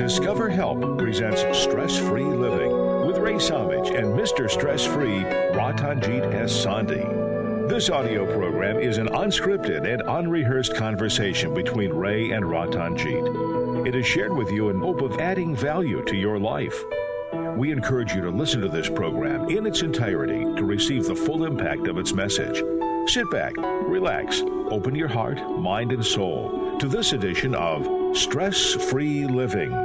Discover Help presents Stress-Free Living with Ray Samich and Mr. Stress-Free Ratanjit S. Sandhi. This audio program is an unscripted and unrehearsed conversation between Ray and Ratanjit. It is shared with you in hope of adding value to your life. We encourage you to listen to this program in its entirety to receive the full impact of its message. Sit back, relax, open your heart, mind, and soul to this edition of Stress-Free Living.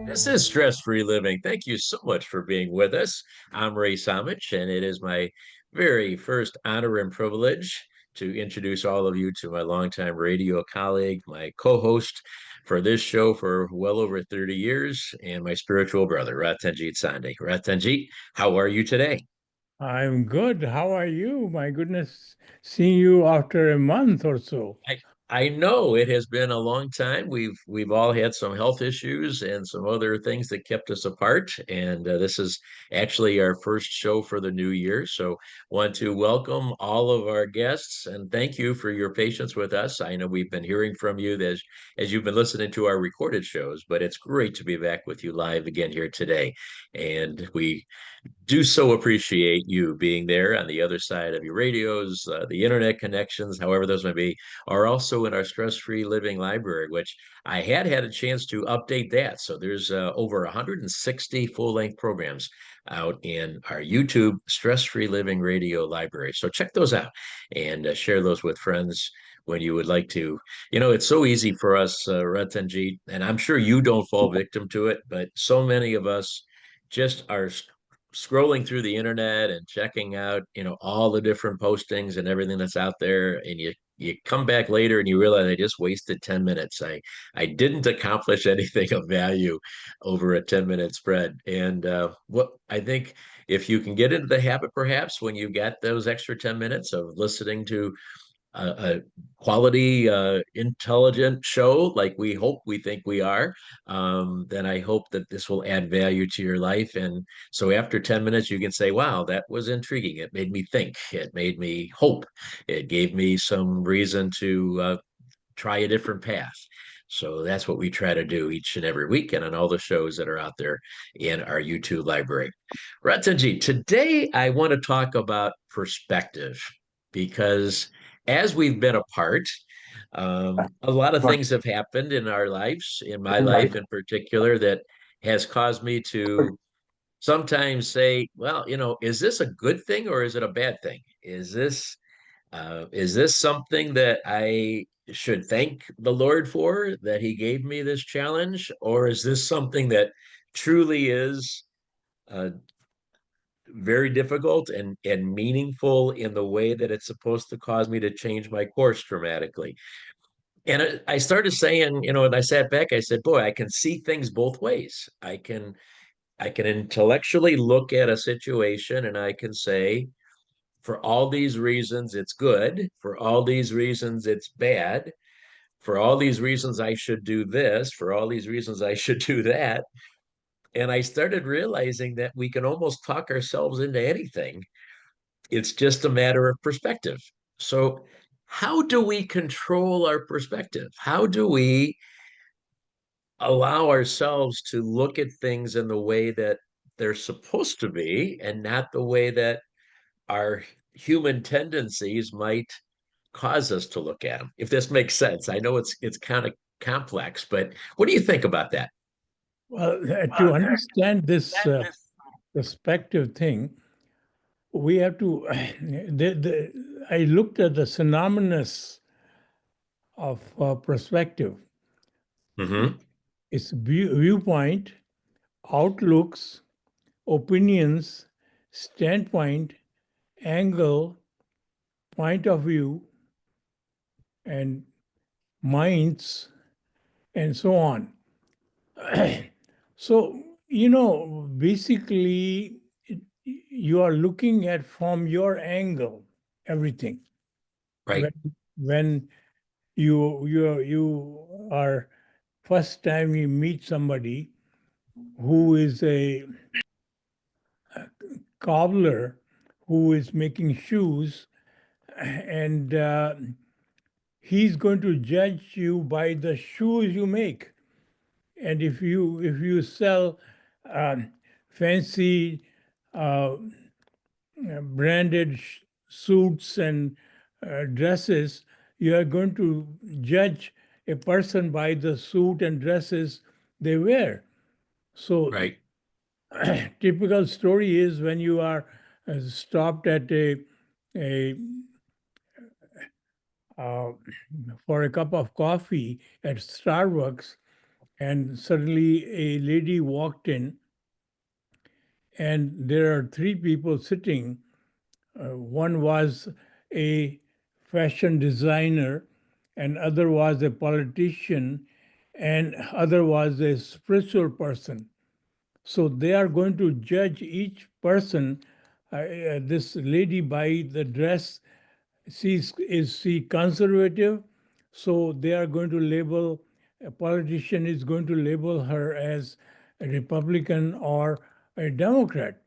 This is Stress-Free Living. Thank you so much for being with us. I'm Ray Samich, and it is my very first honor and privilege to introduce all of you to my longtime radio colleague, my co-host for this show for well over 30 years, and my spiritual brother, Ratanjit Sandhi. Ratanjit, how are you today? I'm good. How are you? My goodness, seeing you after a month or so. I know it has been a long time. We've all had some health issues and some other things that kept us apart. And this is actually our first show for the new year. So want to welcome all of our guests and thank you for your patience with us. I know we've been hearing from you as you've been listening to our recorded shows, but it's great to be back with you live again here today. And we do so appreciate you being there on the other side of your radios, the internet connections, however those may be, are also in our stress-free living library, which I had a chance to update that. So there's over 160 full-length programs out in our YouTube stress-free living radio library. So check those out and share those with friends when you would like to. You know, it's so easy for us, Ratanjit, and I'm sure you don't fall victim to it, but so many of us just are scrolling through the internet and checking out, all the different postings and everything that's out there, and you come back later and you realize I just wasted 10 minutes. I didn't accomplish anything of value over a 10-minute spread. And what I think, if you can get into the habit, perhaps when you get those extra 10 minutes of listening to a quality, intelligent show like we think we are, then I hope that this will add value to your life. And so after 10 minutes, you can say, wow, that was intriguing. It made me think. It made me hope. It gave me some reason to try a different path. So that's what we try to do each and every week and on all the shows that are out there in our YouTube library. Ratanji, today I want to talk about perspective because as we've been apart, a lot of things have happened in our lives, in my life in particular, that has caused me to sometimes say, well, is this a good thing or is it a bad thing? Is this something that I should thank the Lord for, that He gave me this challenge, or is this something that truly is uh, very difficult and meaningful in the way that it's supposed to cause me to change my course dramatically? And I started saying, and I sat back, I said, boy, I can see things both ways. I can intellectually look at a situation and I can say, for all these reasons, it's good. For all these reasons, it's bad. For all these reasons, I should do this. For all these reasons, I should do that. And I started realizing that we can almost talk ourselves into anything. It's just a matter of perspective. So, how do we control our perspective? How do we allow ourselves to look at things in the way that they're supposed to be and not the way that our human tendencies might cause us to look at them, if this makes sense? I know it's kind of complex, but what do you think about that? Well, to understand this perspective thing, we have to. I looked at the synonymous of perspective. Mm-hmm. It's viewpoint, outlooks, opinions, standpoint, angle, point of view, and minds, and so on. So, basically, you are looking at from your angle everything. Right. When you are first time you meet somebody who is a cobbler who is making shoes, and he's going to judge you by the shoes you make. And if you sell um, fancy uh, branded suits and dresses, you are going to judge a person by the suit and dresses they wear. So, Right. typical story is when you are stopped at a uh, for a cup of coffee at Starbucks, and suddenly a lady walked in, and there are three people sitting. One was a fashion designer, and other was a politician, and other was a spiritual person. So they are going to judge each person, this lady, by the dress. Is she conservative? So they are going to label, a politician is going to label her as a Republican or a Democrat.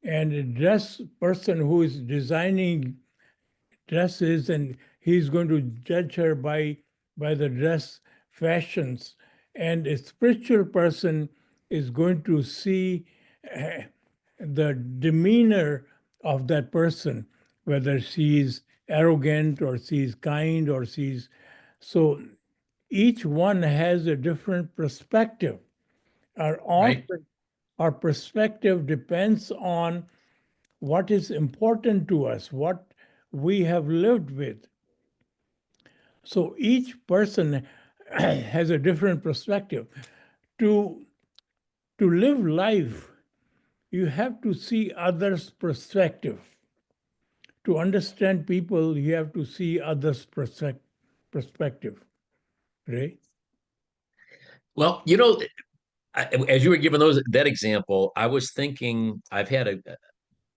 And a dress person who is designing dresses, and he's going to judge her by the dress fashions. And a spiritual person is going to see uh, the demeanor of that person, whether she's arrogant or she's kind or she's so. Each one has a different perspective. Our all Right. our perspective depends on what is important to us, what we have lived with. So each person has a different perspective. To, to live life, you have to see others' perspective. To understand people, you have to see others' perspective. Right? Well, as you were giving that example, I was thinking I've had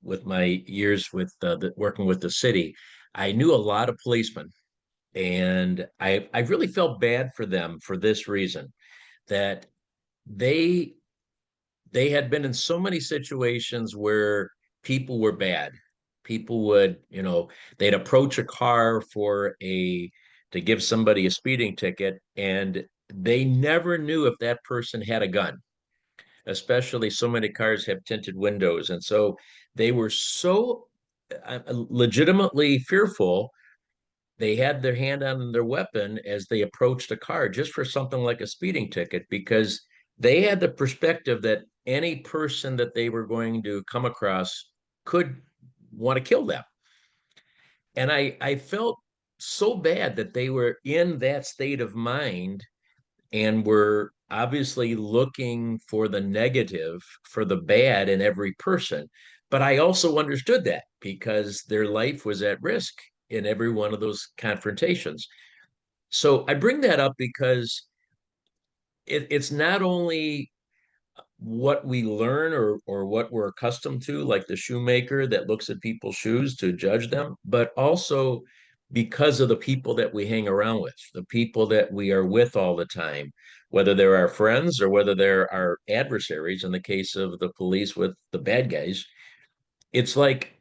with my years with working with the city, I knew a lot of policemen, and I really felt bad for them for this reason that they they had been in so many situations where people were bad. People would, they'd approach a car to give somebody a speeding ticket, and they never knew if that person had a gun. Especially so many cars have tinted windows. And so they were so legitimately fearful. They had their hand on their weapon as they approached a car just for something like a speeding ticket, because they had the perspective that any person that they were going to come across could want to kill them. And I felt so bad that they were in that state of mind and were obviously looking for the negative, for the bad in every person. But I also understood that because their life was at risk in every one of those confrontations. So I bring that up because it's not only what we learn or what we're accustomed to, like the shoemaker that looks at people's shoes to judge them, but also because of the people that we hang around with, the people that we are with all the time, whether they're our friends or whether they're our adversaries, in the case of the police with the bad guys. It's like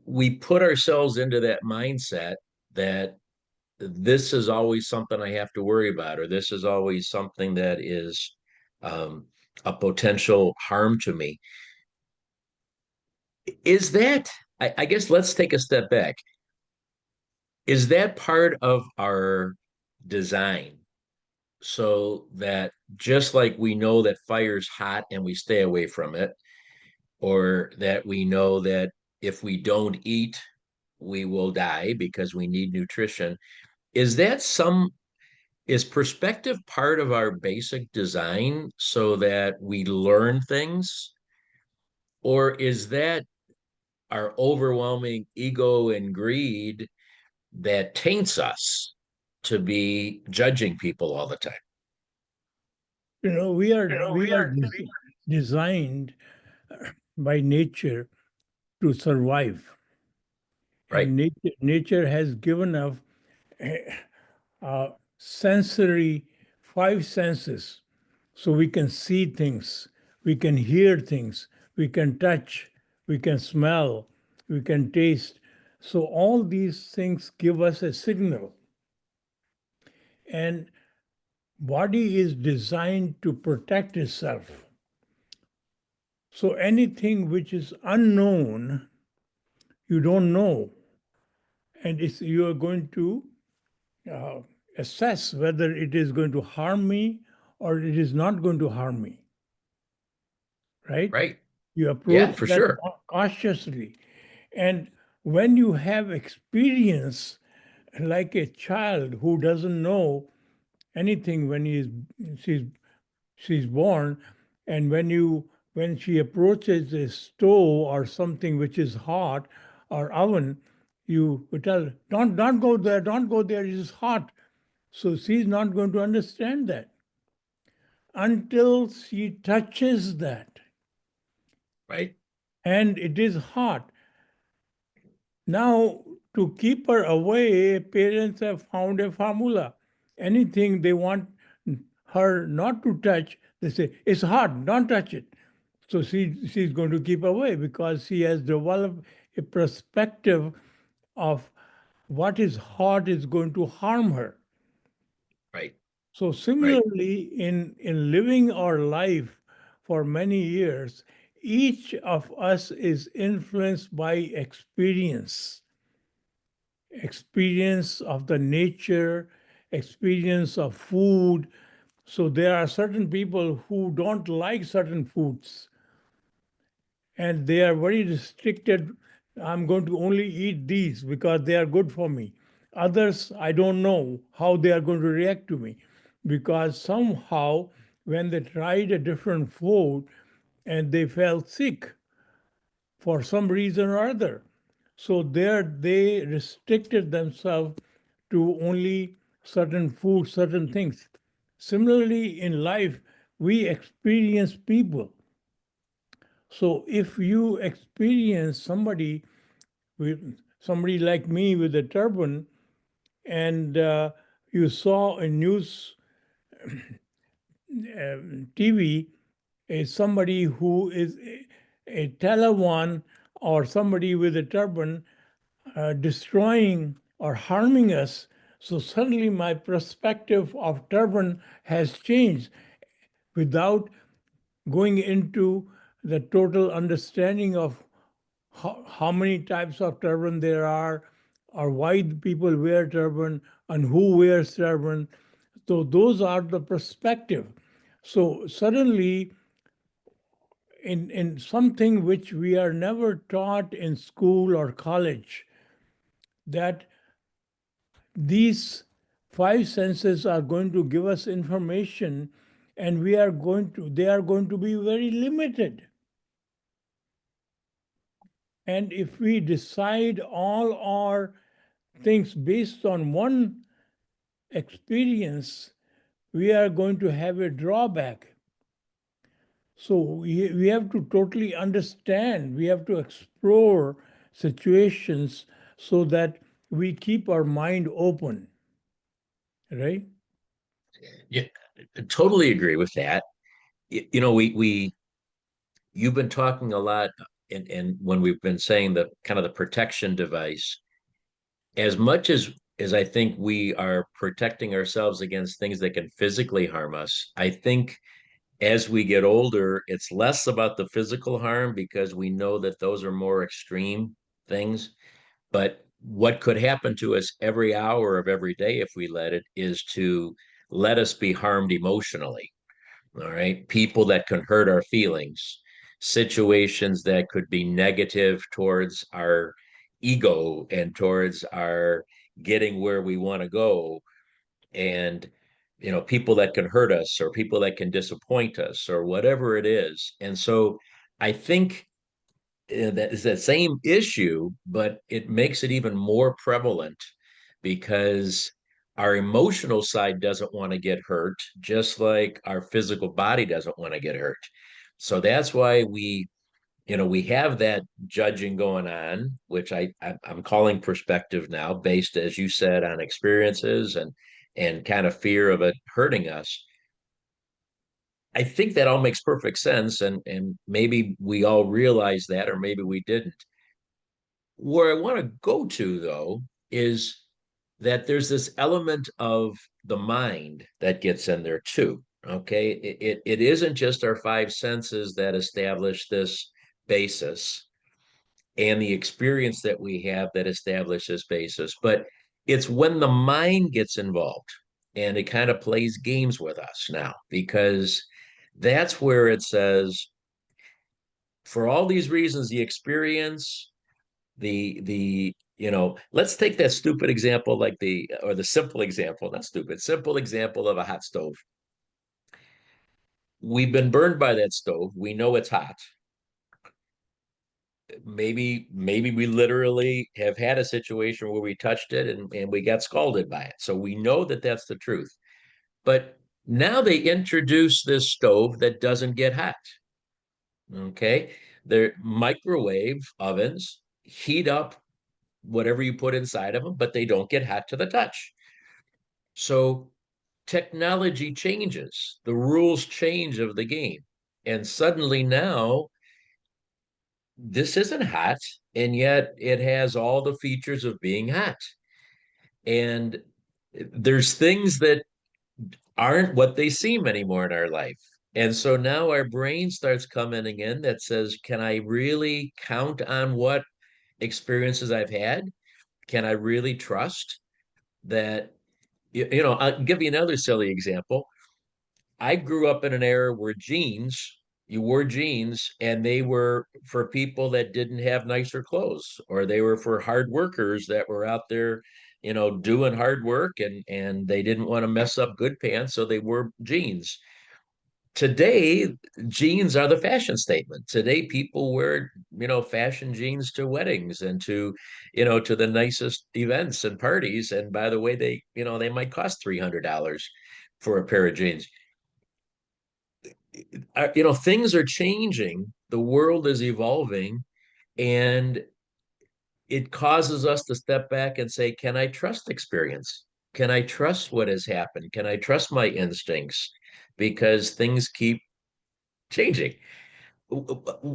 we put ourselves into that mindset that this is always something I have to worry about, or this is always something that is um, a potential harm to me. Is that, I guess let's take a step back. Is that part of our design so that just like we know that fire's hot and we stay away from it, or that we know that if we don't eat, we will die because we need nutrition? Is that some Is perspective part of our basic design so that we learn things? Or is that our overwhelming ego and greed that taints us to be judging people all the time? We are designed by nature to survive, Right. and nature has given us sensory five senses, so we can see things, we can hear things, we can touch, we can smell, we can taste. So all these things give us a signal. and body is designed to protect itself. So anything which is unknown, you don't know, and you are going to uh, assess whether it is going to harm me or it is not going to harm me, right? Right. You Yeah, approach for that sure. cautiously. And when you have experience, like a child who doesn't know anything when she's she's born, and when she approaches a stove or something which is hot or oven, you tell her, don't go there, don't go there, it is hot. So she's not going to understand that until she touches that Right. and it is hot. Now, to keep her away, parents have found a formula. Anything they want her not to touch, they say, it's hot, don't touch it. So she's going to keep away because she has developed a perspective of what is hot is going to harm her. Right. So Right. similarly, in living our life for many years, each of us is influenced by experience of the nature, experience of food. So there are certain people who don't like certain foods and they are very restricted. I'm going to only eat these because they are good for me. Others, I don't know how they are going to react to me because somehow when they tried a different food and they felt sick for some reason or other. So there they restricted themselves to only certain food, certain things. Similarly, in life, we experience people. So if you experience somebody like me with a turban, and you saw a news TV, somebody who is a Taliban or somebody with a turban destroying or harming us, so suddenly my perspective of turban has changed without going into the total understanding of how many types of turban there are, or why people wear turban, and who wears turban. So those are the perspective. So suddenly, in something which we are never taught in school or college, that these five senses are going to give us information, and they are going to be very limited. And if we decide all our things based on one experience, we are going to have a drawback. So we have to totally understand, we have to explore situations so that we keep our mind open, right? Yeah, I totally agree with that. We you've been talking a lot, and when we've been saying the kind of the protection device, as much as I think we are protecting ourselves against things that can physically harm us, I think as we get older, it's less about the physical harm because we know that those are more extreme things. But what could happen to us every hour of every day if we let it is to let us be harmed emotionally. All right. People that can hurt our feelings, situations that could be negative towards our ego and towards our getting where we want to go. And, people that can hurt us or people that can disappoint us or whatever it is. And so I think that is that same issue, but it makes it even more prevalent because our emotional side doesn't want to get hurt, just like our physical body doesn't want to get hurt. So that's why we have that judging going on, which I'm calling perspective now, based, as you said, on experiences and kind of fear of it hurting us. I think that all makes perfect sense, and maybe we all realize that, or maybe we didn't. Where I want to go to, though, is that there's this element of the mind that gets in there too. Okay. It isn't just our five senses that establish this basis and the experience that we have that establishes basis, but it's when the mind gets involved and it kind of plays games with us now, because that's where it says, for all these reasons, the experience, let's take that stupid example, like the simple example, not stupid, simple example of a hot stove. We've been burned by that stove, we know it's hot. Maybe we literally have had a situation where we touched it and we got scalded by it, so we know that that's the truth. But now they introduce this stove that doesn't get hot. Okay, they're microwave ovens, heat up whatever you put inside of them, but they don't get hot to the touch. So technology changes, the rules change of the game. And suddenly now, this isn't hot, and yet it has all the features of being hot. And there's things that aren't what they seem anymore in our life. And so now our brain starts coming in that says, can I really count on what experiences I've had? Can I really trust that? I'll give you another silly example. I grew up in an era where you wore jeans, and they were for people that didn't have nicer clothes, or they were for hard workers that were out there, doing hard work, and they didn't want to mess up good pants, so they wore jeans. Today, jeans are the fashion statement. Today, people wear, fashion jeans to weddings and to the nicest events and parties. And by the way, they might cost $300 for a pair of jeans. Things are changing. The world is evolving, and it causes us to step back and say, can I trust experience? Can I trust what has happened? Can I trust my instincts? Because things keep changing.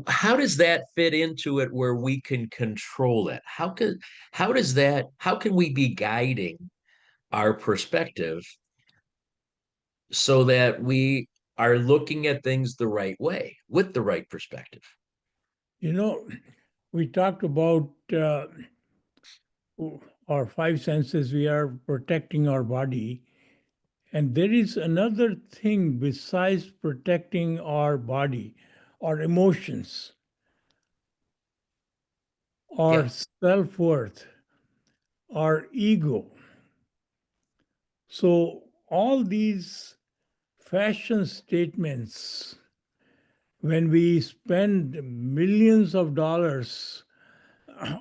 How does that fit into it where we can control it? How can we be guiding our perspective so that we are looking at things the right way with the right perspective? We talked about our five senses, we are protecting our body. And there is another thing besides protecting our body, our emotions, our Yeah. self worth, our ego. So, all these fashion statements, when we spend millions of dollars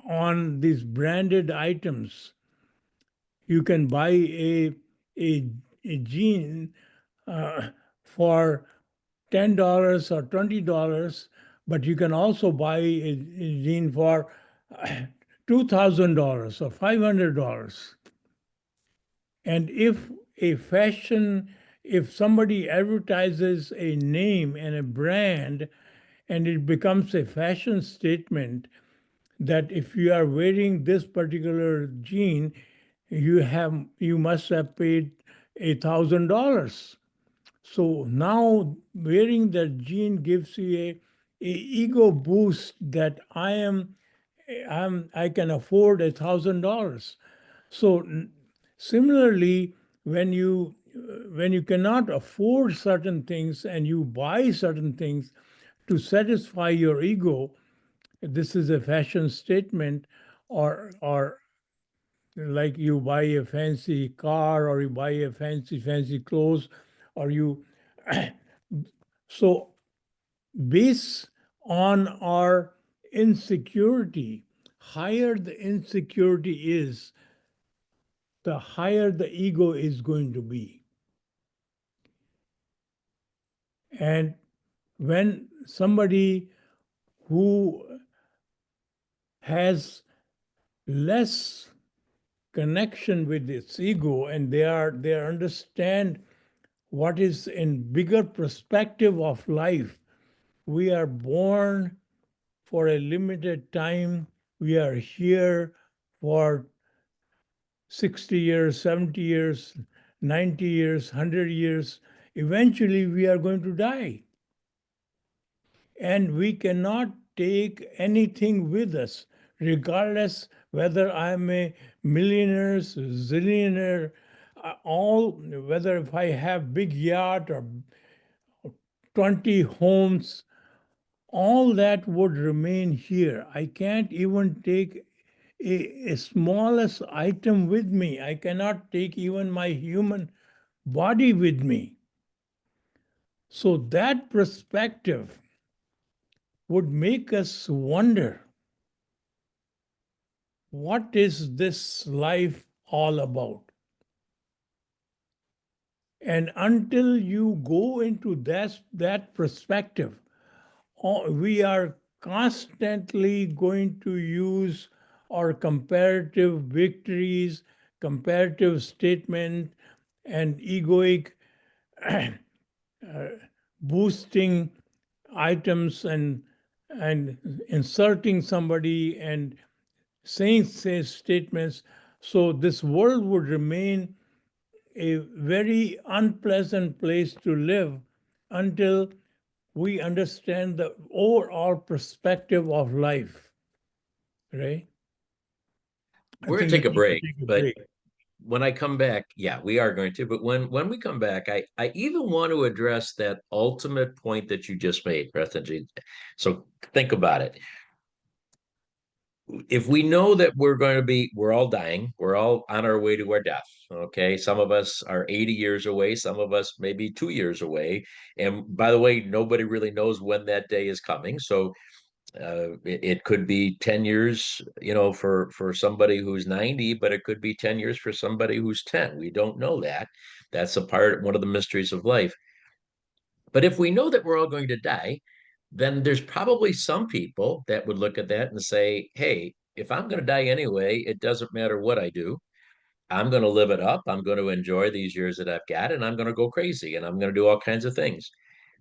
on these branded items, you can buy a, a jean for $10 or $20, but you can also buy a jean for $2,000 or $500. And if somebody advertises a name and a brand, and it becomes a fashion statement that if you are wearing this particular jean, you must have paid $1,000. So now wearing that jean gives you a ego boost that I can afford $1,000. So similarly, when you cannot afford certain things and you buy certain things to satisfy your ego, this is a fashion statement, or like you buy a fancy car or you buy a fancy clothes, or you so based on our insecurity, higher the insecurity is, the higher the ego is going to be. And when somebody who has less connection with its ego, and they understand what is in bigger perspective of life, we are born for a limited time. We are here for 60 years, 70 years, 90 years, 100 years. Eventually, we are going to die. And we cannot take anything with us, regardless whether I'm a millionaire, zillionaire, all, whether if I have big yacht or 20 homes, all that would remain here. I can't even take a smallest item with me. I cannot take even my human body with me. So that perspective would make us wonder, what is this life all about? And until you go into that perspective, we are constantly going to use our comparative victories, comparative statement, and egoic boosting items and inserting somebody and saying statements. So this world would remain a very unpleasant place to live until we understand the overall perspective of life, right? I We're going think to we take a need to break, take a but break. when I come back, yeah, we are going to. But when we come back, I even want to address that ultimate point that you just made, Ratanjit. So think about it. If we know that we're all dying, we're all on our way to our death. Okay. Some of us are 80 years away, some of us maybe 2 years away. And by the way, nobody really knows when that day is coming. So it could be 10 years, for somebody who's 90, but it could be 10 years for somebody who's 10. We don't know that. That's one of the mysteries of life. But if we know that we're all going to die, then there's probably some people that would look at that and say, hey, if I'm going to die anyway, it doesn't matter what I do. I'm going to live it up. I'm going to enjoy these years that I've got, and I'm going to go crazy and I'm going to do all kinds of things.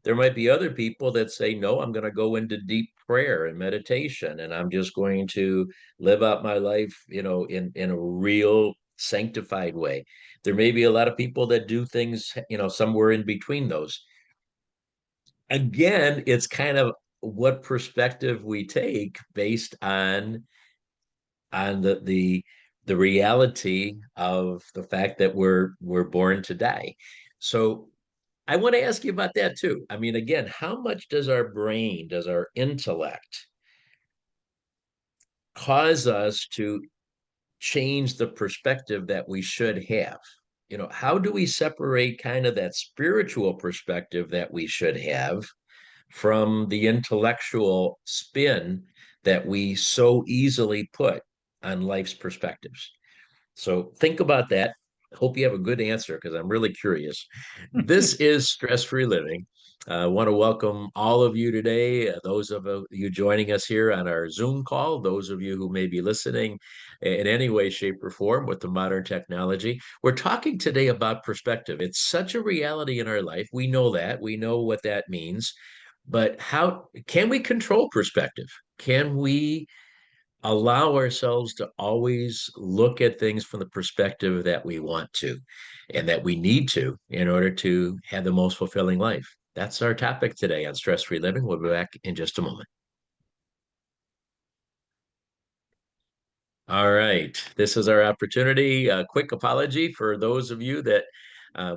There might be other people that say, no, I'm going to go into deep prayer and meditation, and I'm just going to live out my life, in a real sanctified way. There may be a lot of people that do things, somewhere in between those. Again, it's kind of what perspective we take based on the reality of the fact that we're born to die. So I want to ask you about that too. I mean, again, how much does our brain, does our intellect cause us to change the perspective that we should have? How do we separate kind of that spiritual perspective that we should have from the intellectual spin that we so easily put on life's perspectives? So think about that. Hope you have a good answer because I'm really curious. This is Stress Free Living. I want to welcome all of you today, those of you joining us here on our Zoom call, those of you who may be listening in any way, shape, or form with the modern technology. We're talking today about perspective. It's such a reality in our life. We know that. We know what that means. But how can we control perspective? Can we allow ourselves to always look at things from the perspective that we want to and that we need to in order to have the most fulfilling life? That's our topic today on Stress Free Living. We'll be back in just a moment. All right. This is our opportunity. A quick apology for those of you that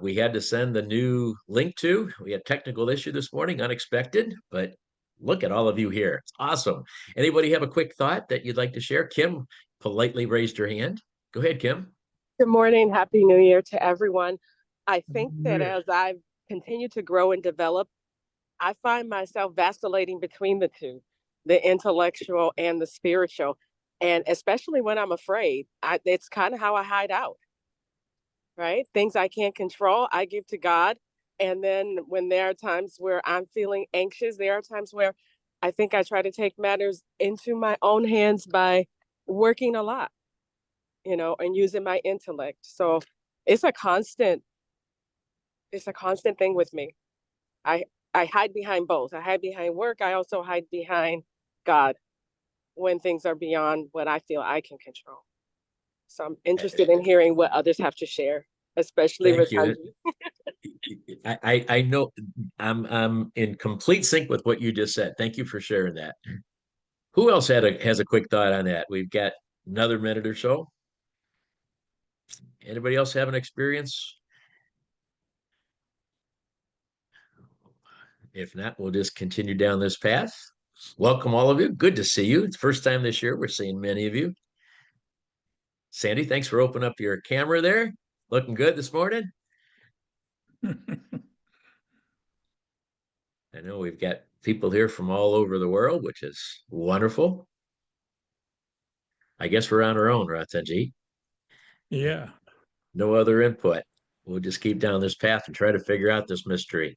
we had to send the new link to. We had technical issue this morning, unexpected, but look at all of you here. It's awesome. Anybody have a quick thought that you'd like to share? Kim politely raised her hand. Go ahead, Kim. Good morning. Happy New Year to everyone. I think that as I've continued to grow and develop, I find myself vacillating between the two, the intellectual and the spiritual. And especially when I'm afraid, it's kind of how I hide out, right? Things I can't control, I give to God. And then when there are times where I'm feeling anxious, there are times where I think I try to take matters into my own hands by working a lot, and using my intellect. So it's a constant, it's a constant thing with me. I I hide behind both. I hide behind work. I also hide behind God when things are beyond what I feel I can control. So I'm interested in hearing what others have to share, especially Thank you. Ratanjit. I know I'm in complete sync with what you just said. Thank you for sharing that. Who else has a quick thought on that? We've got another minute or so. Anybody else have an experience? If not, we'll just continue down this path. Welcome, all of you. Good to see you. It's the first time this year. We're seeing many of you. Sandy, thanks for opening up your camera there. Looking good this morning. I know we've got people here from all over the world, which is wonderful. I guess we're on our own, Ratanjit. Yeah. No other input. We'll just keep down this path and try to figure out this mystery.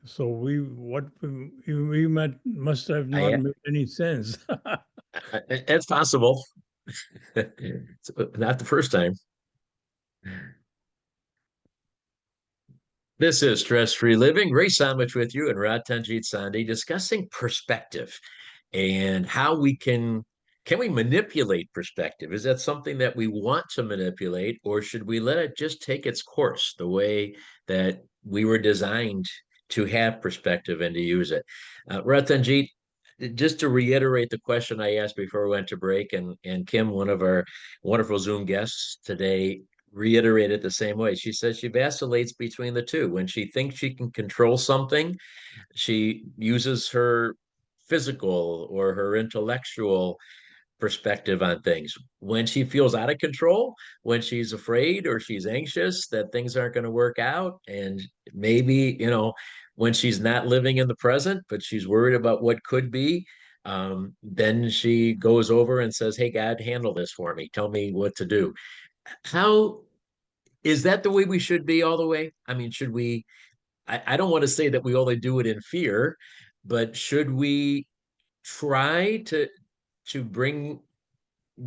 So we must have not made any sense. It's possible. It's not the first time. This is Stress Free Living. Ray Sandwich with you and Ratanjit Sandhi discussing perspective and how we can we manipulate perspective? Is that something that we want to manipulate, or should we let it just take its course the way that we were designed to have perspective and to use it? Ratanjit, just to reiterate the question I asked before we went to break, and Kim, one of our wonderful Zoom guests today, reiterated the same way. She says she vacillates between the two. When she thinks she can control something, she uses her physical or her intellectual perspective on things. When she feels out of control, when she's afraid or she's anxious that things aren't going to work out, and maybe, when she's not living in the present, but she's worried about what could be, then she goes over and says, "Hey, God, handle this for me. Tell me what to do." How is that the way we should be all the way? I mean, should we? I don't want to say that we only do it in fear, but should we try to bring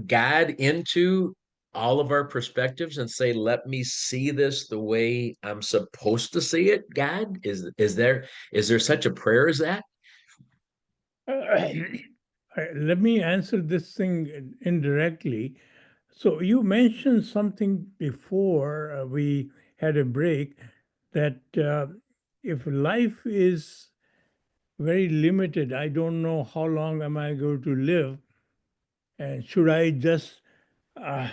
God into all of our perspectives and say, "Let me see this the way I'm supposed to see it"? God, is there such a prayer as that? Let me answer this thing indirectly. So you mentioned something before we had a break, that if life is very limited, I don't know how long am I going to live, and should I just uh,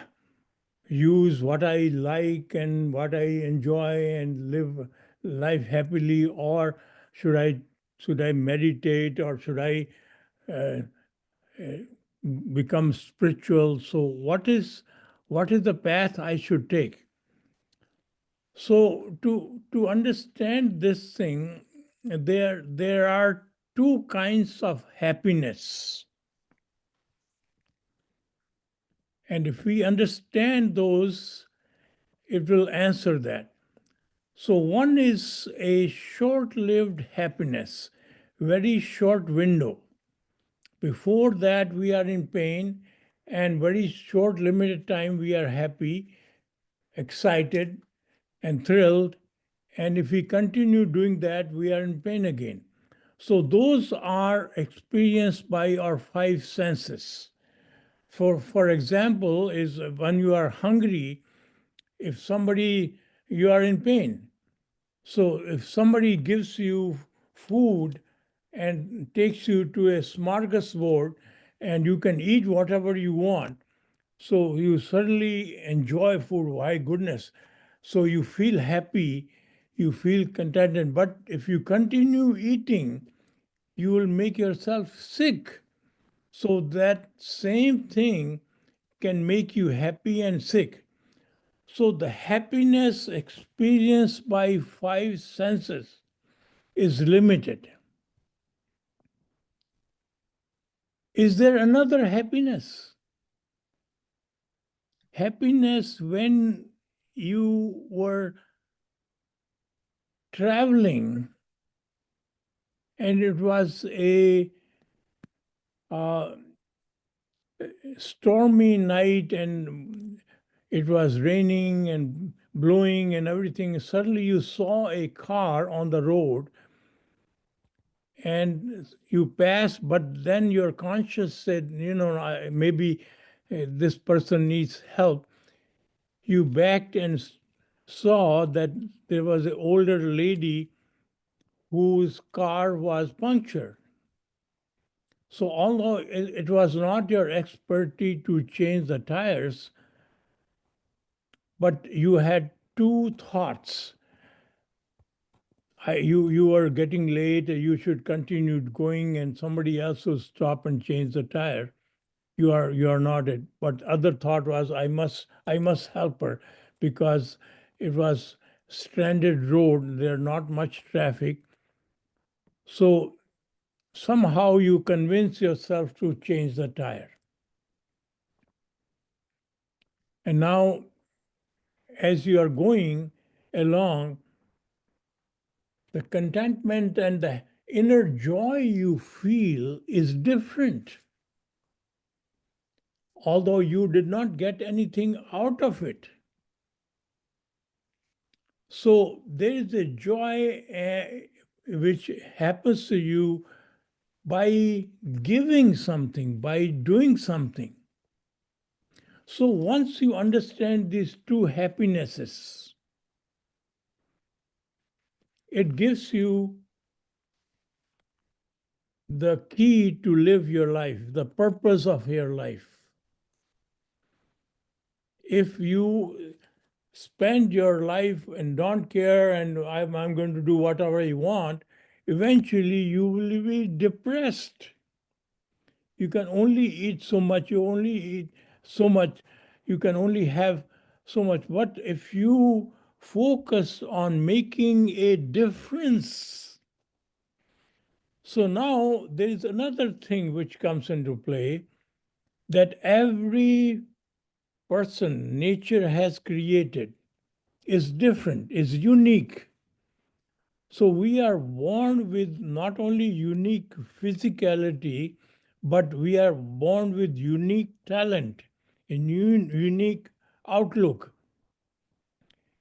use what I like and what I enjoy and live life happily, or should I meditate, or should I uh, become spiritual? So what is the path I should take? So to understand this thing, there are two kinds of happiness. And if we understand those, it will answer that. So one is a short-lived happiness, very short window. Before that, we are in pain, and very short, limited time, we are happy, excited, and thrilled. And if we continue doing that, we are in pain again. So those are experienced by our five senses. For example, is when you are hungry, if somebody, you are in pain. So if somebody gives you food and takes you to a smorgasbord and you can eat whatever you want, so you certainly enjoy food. Why goodness. So you feel happy, you feel contented. But if you continue eating, you will make yourself sick. So that same thing can make you happy and sick. So the happiness experienced by five senses is limited. Is there another happiness? Happiness when you were traveling and it was a stormy night and it was raining and blowing and everything. Suddenly you saw a car on the road and you passed, but then your conscience said, maybe this person needs help, you backed and saw that there was an older lady whose car was punctured. So although it was not your expertise to change the tires, but you had two thoughts. You were getting late, you should continue going, and somebody else will stop and change the tire. You are not it. But other thought was I must help her because it was stranded road, there not much traffic. So somehow you convince yourself to change the tire. And now as you are going along, the contentment and the inner joy you feel is different. Although you did not get anything out of it. So there is a joy which happens to you by giving something, by doing something. So once you understand these two happinesses, it gives you the key to live your life, the purpose of your life. If you spend your life and don't care and I'm going to do whatever I want, eventually you will be depressed. You can only eat so much, you only eat so much, you can only have so much. But if you focus on making a difference, so now there is another thing which comes into play, that every person nature has created is different, is unique. So we are born with not only unique physicality, but we are born with unique talent, a unique outlook.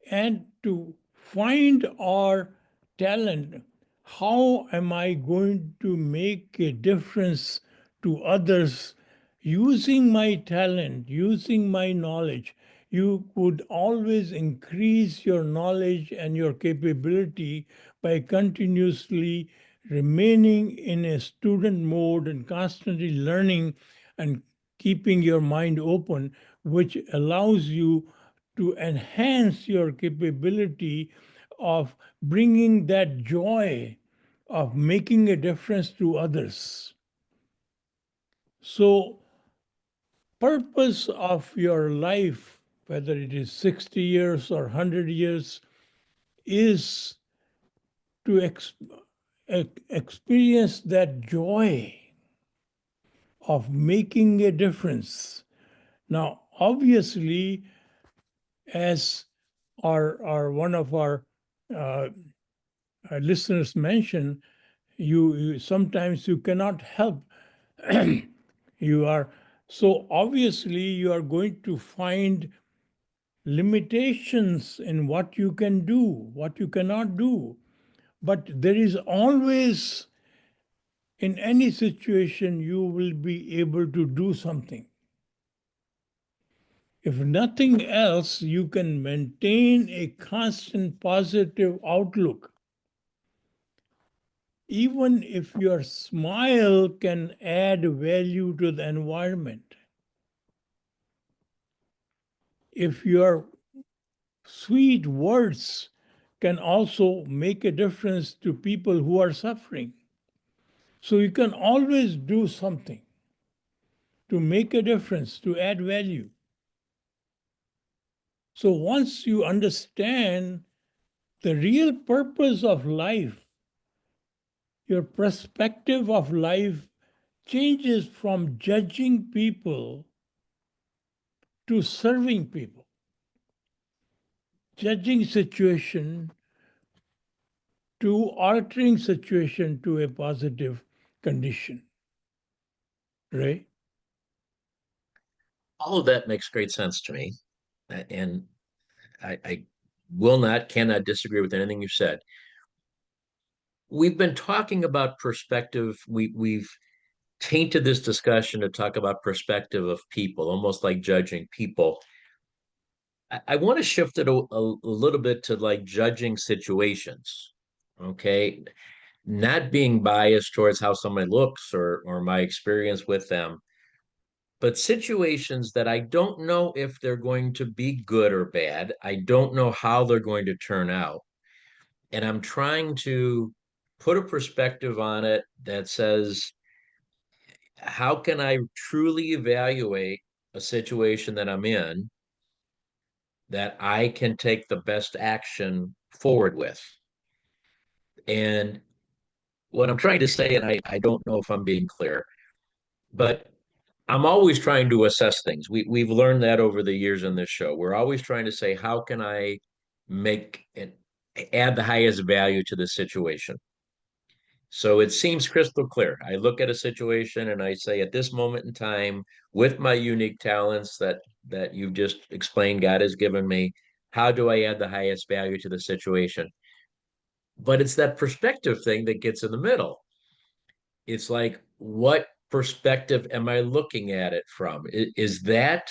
And to find our talent, how am I going to make a difference to others using my talent, using my knowledge? You could always increase your knowledge and your capability by continuously remaining in a student mode and constantly learning and keeping your mind open, which allows you to enhance your capability of bringing that joy of making a difference to others. So, purpose of your life, whether it is 60 years or 100 years, is to experience that joy of making a difference. Now, obviously, as our one of our listeners mentioned, you sometimes you cannot help. You are so obviously you are going to find limitations in what you can do, what you cannot do. But there is always, in any situation, you will be able to do something. If nothing else, you can maintain a constant positive outlook. Even if your smile can add value to the environment, if your sweet words can also make a difference to people who are suffering. So you can always do something to make a difference, to add value. So once you understand the real purpose of life, your perspective of life changes from judging people to serving people, judging situation to altering situation to a positive condition. Right? All of that makes great sense to me. And I cannot disagree with anything you've said. We've been talking about perspective. We've tainted this discussion to talk about perspective of people, almost like judging people. I want to shift it a little bit to like judging situations. Okay. Not being biased towards how somebody looks or my experience with them, but situations that I don't know if they're going to be good or bad. I don't know how they're going to turn out. And I'm trying to put a perspective on it that says, how can I truly evaluate a situation that I'm in that I can take the best action forward with? And what I'm trying to say, and I don't know if I'm being clear, but I'm always trying to assess things. We've learned that over the years in this show. We're always trying to say, how can I make it add the highest value to the situation? So it seems crystal clear. I look at a situation and I say, at this moment in time, with my unique talents that you've just explained, God has given me, how do I add the highest value to the situation? But it's that perspective thing that gets in the middle. It's like, what perspective am I looking at it from? Is adding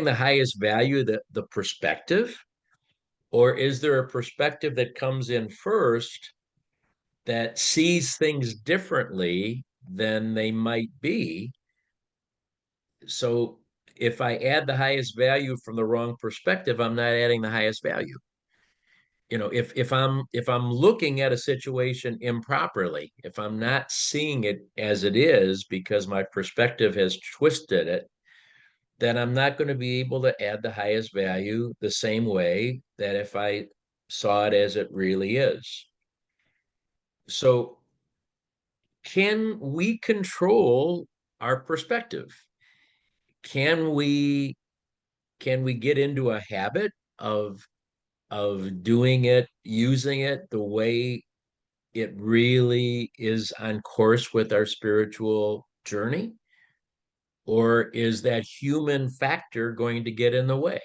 the highest value the perspective? Or is there a perspective that comes in first that sees things differently than they might be? So if I add the highest value from the wrong perspective, I'm not adding the highest value. If I'm looking at a situation improperly, if I'm not seeing it as it is because my perspective has twisted it, then I'm not going to be able to add the highest value the same way that if I saw it as it really is. So can we control our perspective? Can we get into a habit of doing it, using it the way it really is on course with our spiritual journey? Or is that human factor going to get in the way?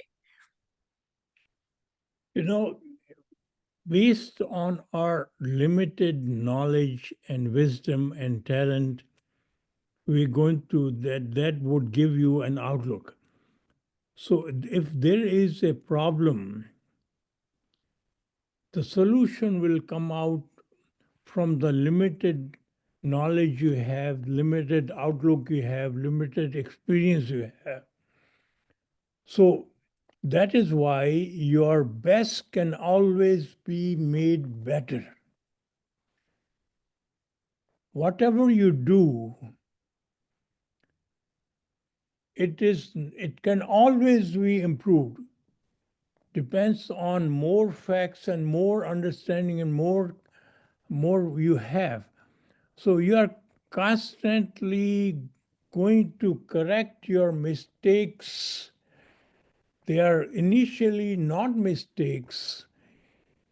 You know, based on our limited knowledge and wisdom and talent, we're going to that would give you an outlook. So if there is a problem, the solution will come out from the limited knowledge you have, limited outlook you have, limited experience you have. So that is why your best can always be made better. Whatever you do, it can always be improved. Depends on more facts and more understanding and more you have. So you are constantly going to correct your mistakes. They are initially not mistakes.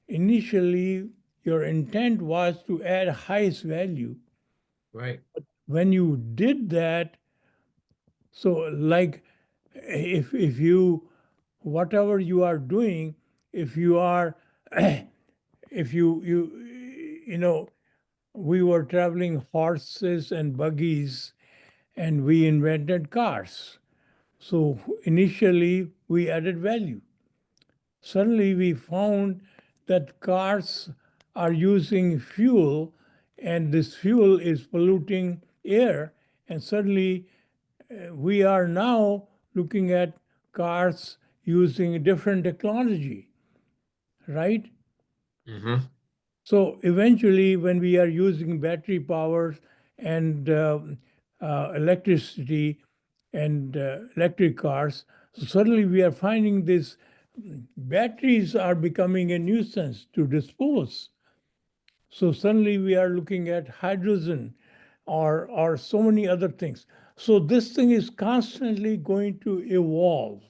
Initially, your intent was to add highest value. Right. When you did that, so like if you whatever you are doing, if you are if you know, we were traveling horses and buggies and we invented cars. So initially we added value. Suddenly we found that cars are using fuel and this fuel is polluting air, and suddenly we are now looking at cars using different technology, right? Mm-hmm. So eventually, when we are using battery powers and electricity and electric cars, so suddenly we are finding this batteries are becoming a nuisance to dispose. So suddenly we are looking at hydrogen or so many other things. So this thing is constantly going to evolve.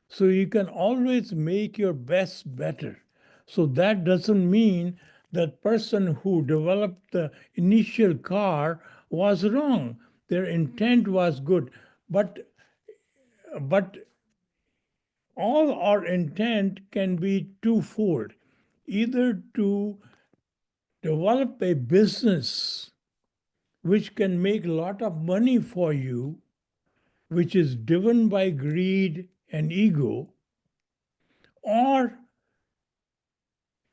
So you can always make your best better. So that doesn't mean that person who developed the initial car was wrong. Their intent was good. But all our intent can be twofold. Either to develop a business which can make a lot of money for you, which is driven by greed and ego, or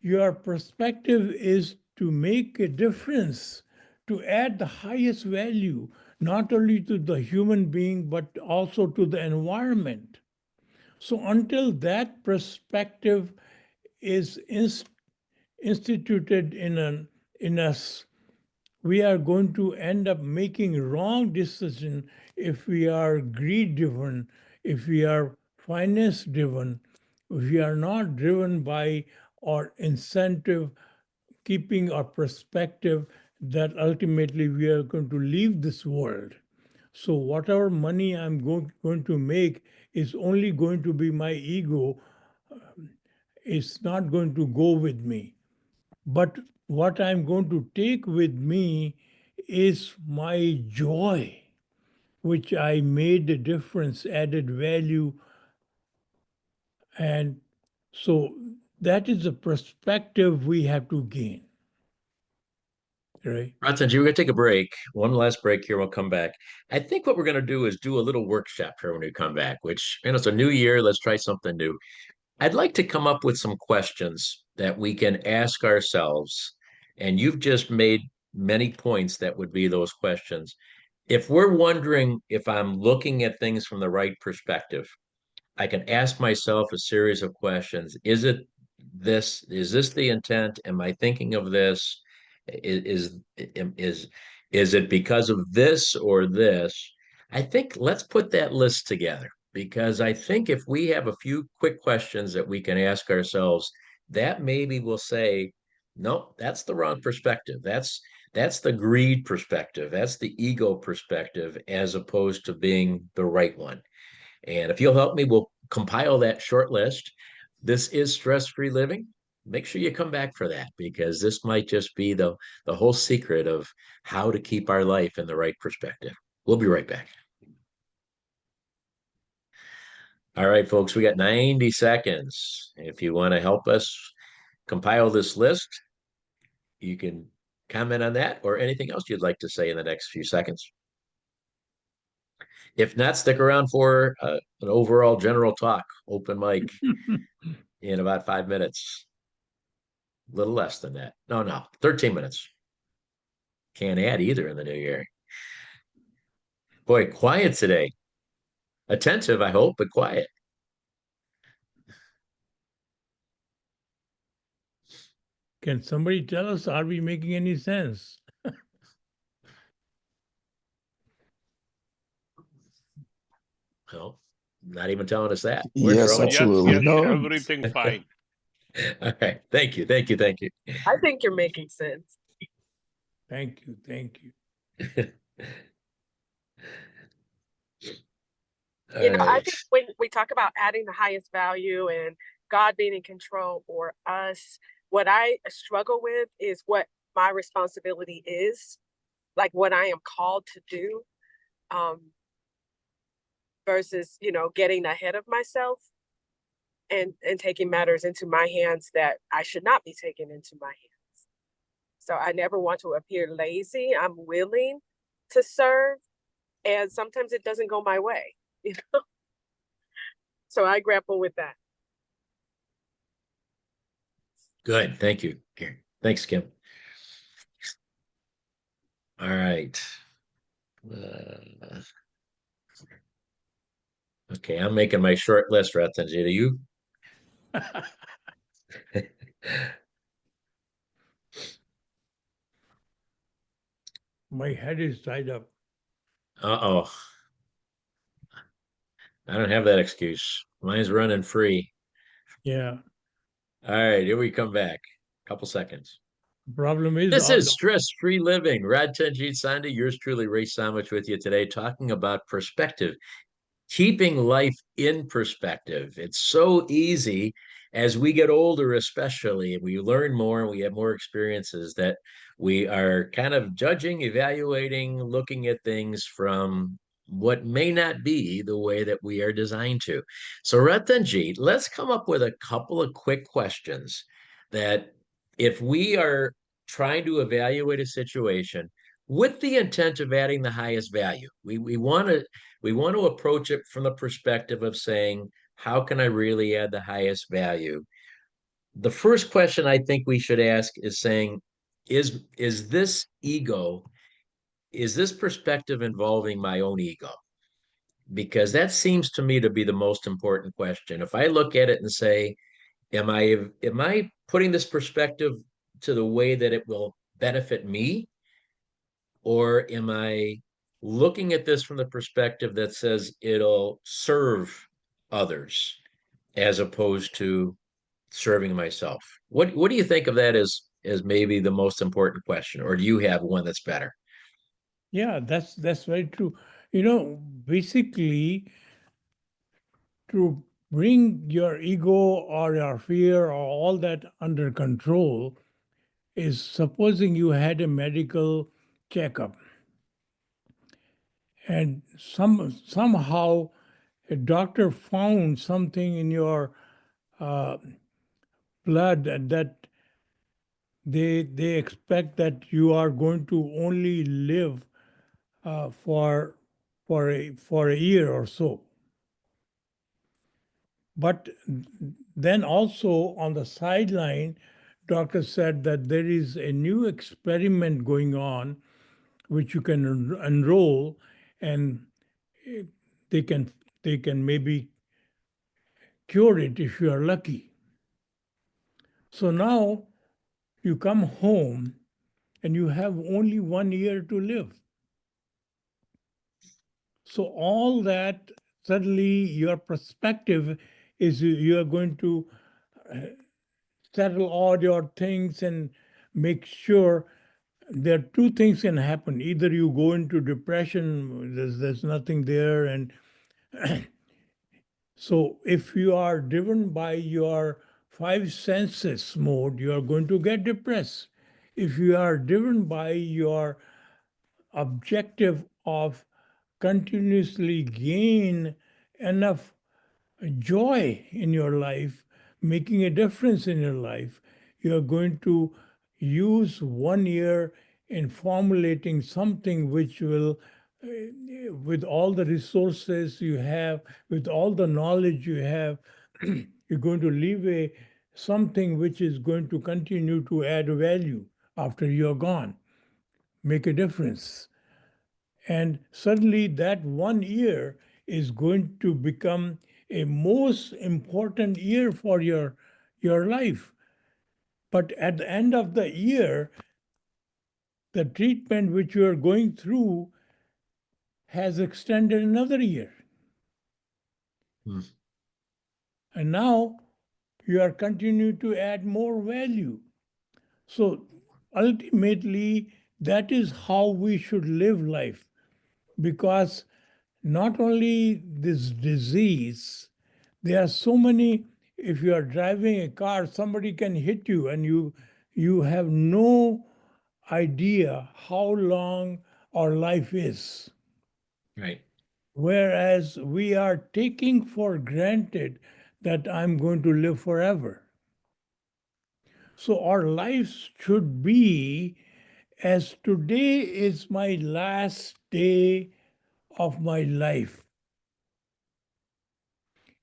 your perspective is to make a difference, to add the highest value, not only to the human being, but also to the environment. So until that perspective is instituted in us, we are going to end up making wrong decision if we are greed driven, if we are finance driven, if we are not driven by our incentive, keeping our perspective that ultimately we are going to leave this world. So whatever money I'm going to make is only going to be my ego. It's not going to go with me. But what I'm going to take with me is my joy, which I made a difference, added value. And so that is the perspective we have to gain. Right? Ratanjit, we're going to take a break. One last break here. We'll come back. I think what we're going to do is do a little workshop here when we come back, which, it's a new year. Let's try something new. I'd like to come up with some questions that we can ask ourselves. And you've just made many points that would be those questions. If we're wondering if I'm looking at things from the right perspective, I can ask myself a series of questions. Is this? Is this the intent? Am I thinking of this? Is is is it because of this or this? I think let's put that list together, because I think if we have a few quick questions that we can ask ourselves, that maybe will say, no, that's the wrong perspective. That's the greed perspective. That's the ego perspective, as opposed to being the right one. And if you'll help me, we'll compile that short list. This is Stress-Free Living. Make sure you come back for that, because this might just be the whole secret of how to keep our life in the right perspective. We'll be right back. All right, folks, we got 90 seconds. If you want to help us compile this list, you can comment on that or anything else you'd like to say in the next few seconds. If not, stick around for an overall general talk, open mic in about 5 minutes. A little less than that. No, 13 minutes. Can't add either in the new year. Boy, quiet today. Attentive, I hope, but quiet. Can somebody tell us, are we making any sense? Well, not even telling us that. We're in Yes, trouble. absolutely. Yes, No. everything fine. All right. Thank you. I think you're making sense. Thank you. I think when we talk about adding the highest value and God being in control or us, what I struggle with is what my responsibility is, like what I am called to do, versus, getting ahead of myself and taking matters into my hands that I should not be taken into my hands. So I never want to appear lazy. I'm willing to serve, and sometimes it doesn't go my way. So I grapple with that. Good. Thank you. Thanks, Kim. All right. Okay, I'm making my short list, Ratanjit. Are you? My head is tied up. Uh-oh. I don't have that excuse. Mine's running free. Yeah. All right, here we come back. Couple seconds. Problem is, This is Stress-Free Living. Ratanjit Sandhi, yours truly, Ray Samich, with you today, talking about perspective, keeping life in perspective. It's so easy as we get older, especially, we learn more and we have more experiences, that we are kind of judging, evaluating, looking at things from what may not be the way that we are designed to. So Ratanjit, let's come up with a couple of quick questions that, if we are trying to evaluate a situation, with the intent of adding the highest value. We want to approach it from the perspective of saying, how can I really add the highest value? The first question I think we should ask is saying, is this ego, is this perspective involving my own ego? Because that seems to me to be the most important question. If I look at it and say, am I putting this perspective to the way that it will benefit me? Or am I looking at this from the perspective that says it'll serve others as opposed to serving myself? What do you think of that as maybe the most important question, or do you have one that's better? Yeah, that's very true. Basically, to bring your ego or your fear or all that under control is supposing you had a medical checkup and somehow a doctor found something in your uh, blood that they expect that you are going to only live for a year or so. But then also on the sideline, doctor said that there is a new experiment going on which you can enroll, and eh, they can they can maybe cure it if you are lucky. So now you come home and you have only 1 year to live. So all that, suddenly your perspective is you are going to settle all your things and make sure. There are two things can happen. Either you go into depression, there's nothing there, and so if you are driven by your five senses mode, you are going to get depressed. If you are driven by your objective of continuously gain enough joy in your life, making a difference in your life, you are going to use 1 year in formulating something which will, with all the resources you have, with all the knowledge you have, you're going to leave something which is going to continue to add value after you're gone, make a difference. And suddenly that 1 year is going to become a most important year for your life. But at the end of the year, the treatment which you are going through has extended another year. Hmm. And now you are continuing to add more value. So ultimately, that is how we should live life. Because not only this disease, there are so many. If you are driving a car, somebody can hit you and you have no idea how long our life is. Right. Whereas we are taking for granted that I'm going to live forever. So our lives should be as today is my last day of my life.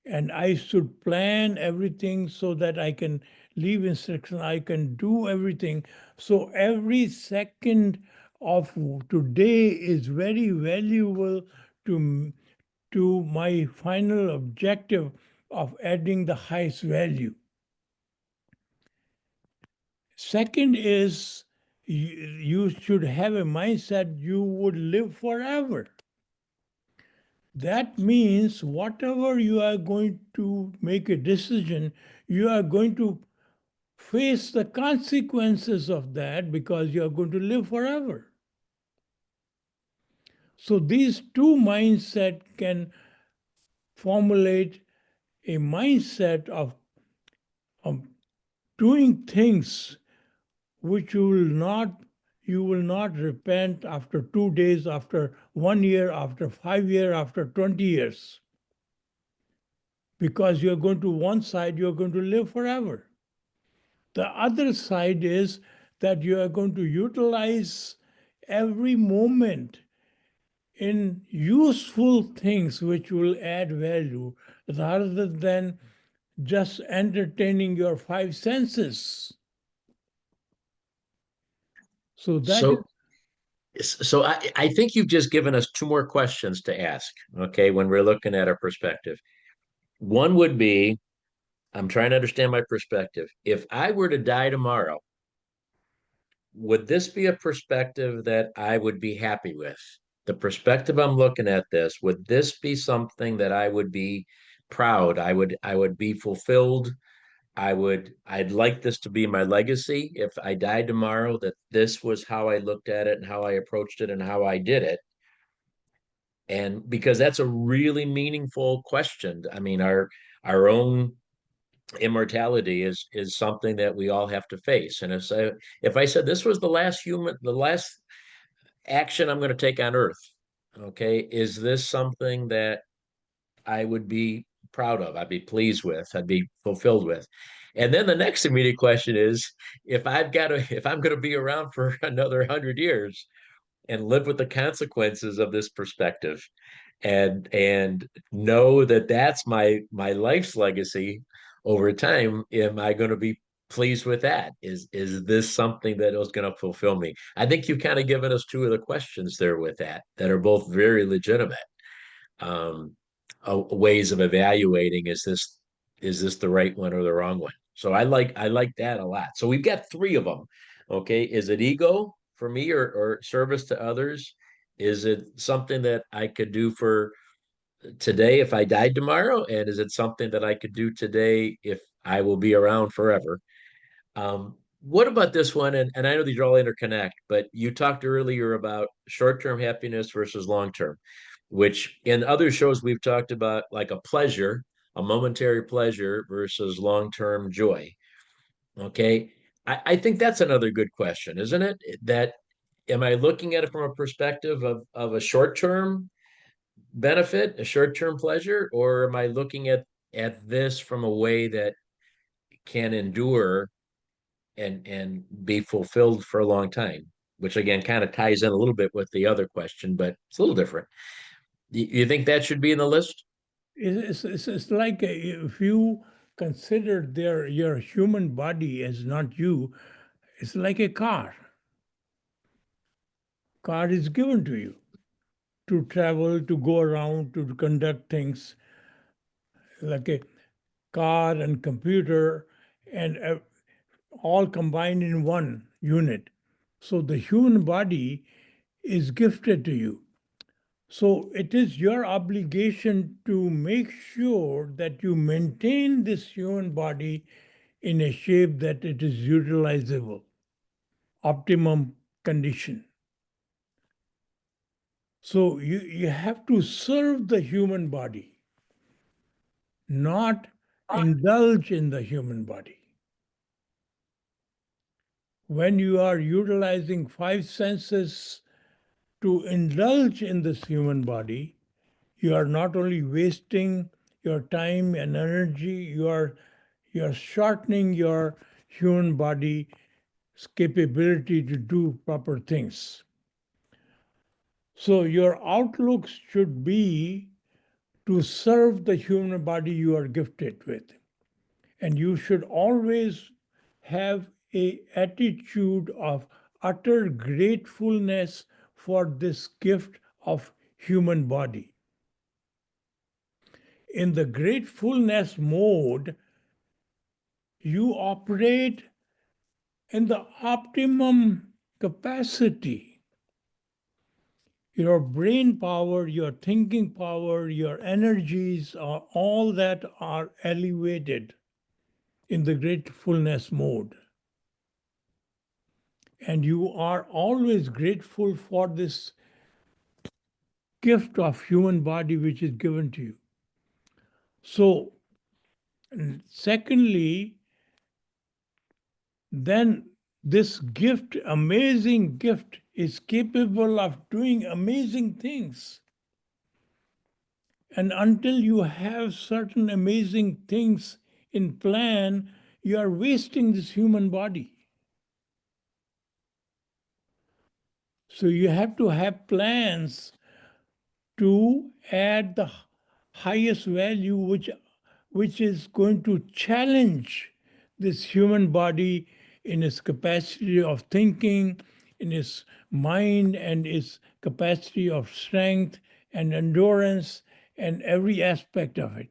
And I should plan everything so that I can leave instruction, I can do everything. So every second of today is very valuable to, to my final objective of adding the highest value. Second is you should have a mindset you would live forever. That means whatever you are going to make a decision, you are going to face the consequences of that because you are going to live forever. So these two mindset can formulate a mindset of doing things which you will not repent after 2 days, after 1 year, after 5 years, after 20 years. Because you're going to one side, you're going to live forever. The other side is that you are going to utilize every moment in useful things which will add value rather than just entertaining your five senses. So that is. So I think you've just given us two more questions to ask, okay, when we're looking at our perspective. One would be, I'm trying to understand my perspective. If I were to die tomorrow, would this be a perspective that I would be happy with? The perspective I'm looking at this, would this be something that I would be proud? I would be fulfilled. I'd like this to be my legacy if I died tomorrow, that this was how I looked at it and how I approached it and how I did it. And because that's a really meaningful question. I mean, our own immortality is something that we all have to face. And if I said this was the last action I'm going to take on Earth, okay, is this something that I would be proud of? I'd be pleased with. I'd be fulfilled with. And then the next immediate question is, if I'm going to be around for another 100 years and live with the consequences of this perspective, and know that that's my life's legacy over time, am I going to be pleased with that? Is this something that is going to fulfill me? I think you've kind of given us two of the questions there with that are both very legitimate, um, ways of evaluating, is this the right one or the wrong one? So I like that a lot. So we've got three of them. Okay, is it ego for me, or service to others? Is it something that I could do for today if I died tomorrow? And is it something that I could do today if I will be around forever? What about this one? And I know these are all interconnect, but you talked earlier about short-term happiness versus long-term, which in other shows we've talked about, like a momentary pleasure versus long-term joy. Okay. I think that's another good question, isn't it? That, am I looking at it from a perspective of a short-term benefit, a short-term pleasure, or am I looking at this from a way that can endure and be fulfilled for a long time? Which again kind of ties in a little bit with the other question, but it's a little different. You think that should be in the list? It's like if you consider your human body as not you, it's like a car. Car is given to you to travel, to go around, to conduct things, like a car and computer, and all combined in one unit. So the human body is gifted to you. So it is your obligation to make sure that you maintain this human body in a shape that it is utilizable, optimum condition. So you have to serve the human body, not indulge in the human body. When you are utilizing five senses to indulge in this human body, you are not only wasting your time and energy, you're shortening your human body's capability to do proper things. So your outlook should be to serve the human body you are gifted with. And you should always have a attitude of utter gratefulness for this gift of human body. In the gratefulness mode, you operate in the optimum capacity. Your brain power, your thinking power, your energies are all that are elevated in the gratefulness mode. And you are always grateful for this gift of human body which is given to you. So, secondly, then this gift, amazing gift, is capable of doing amazing things. And until you have certain amazing things in plan, you are wasting this human body. So you have to have plans to add the highest value, which is going to challenge this human body in its capacity of thinking, in its mind and its capacity of strength and endurance and every aspect of it.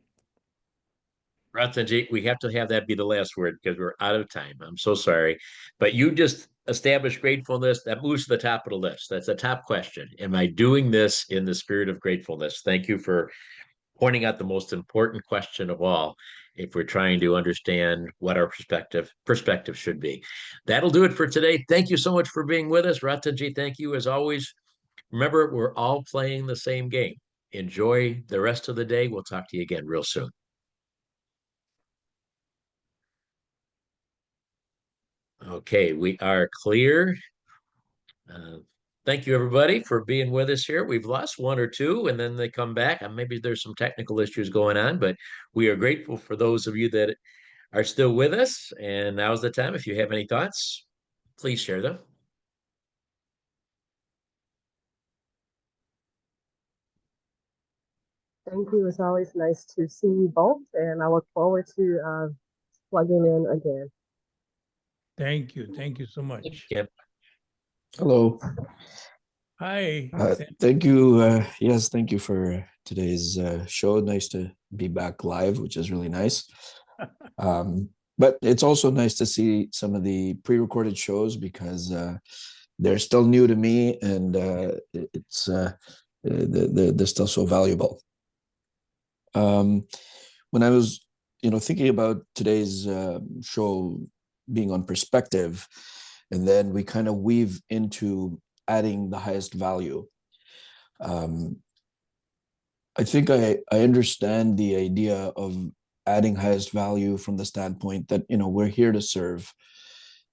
Ratanjit, we have to have that be the last word because we're out of time. I'm so sorry. But you just established gratefulness. That moves to the top of the list. That's a top question. Am I doing this in the spirit of gratefulness? Thank you for pointing out the most important question of all if we're trying to understand what our perspective should be. That'll do it for today. Thank you so much for being with us. Ratanjit, thank you as always. Remember, we're all playing the same game. Enjoy the rest of the day. We'll talk to you again real soon. Okay, we are clear. Thank you, everybody, for being with us here. We've lost one or two, and then they come back. And maybe there's some technical issues going on, but we are grateful for those of you that are still with us. And now's the time. If you have any thoughts, please share them. Thank you. It's always nice to see you both, and I look forward to plugging in again. Thank you. Thank you so much. Yep. Hello. Hi. Thank you. Yes, thank you for today's show. Nice to be back live, which is really nice. But it's also nice to see some of the pre-recorded shows because they're still new to me, and it's they're still so valuable. When I was, thinking about today's show being on perspective, and then we kind of weave into adding the highest value. I think I understand the idea of adding highest value from the standpoint that, we're here to serve,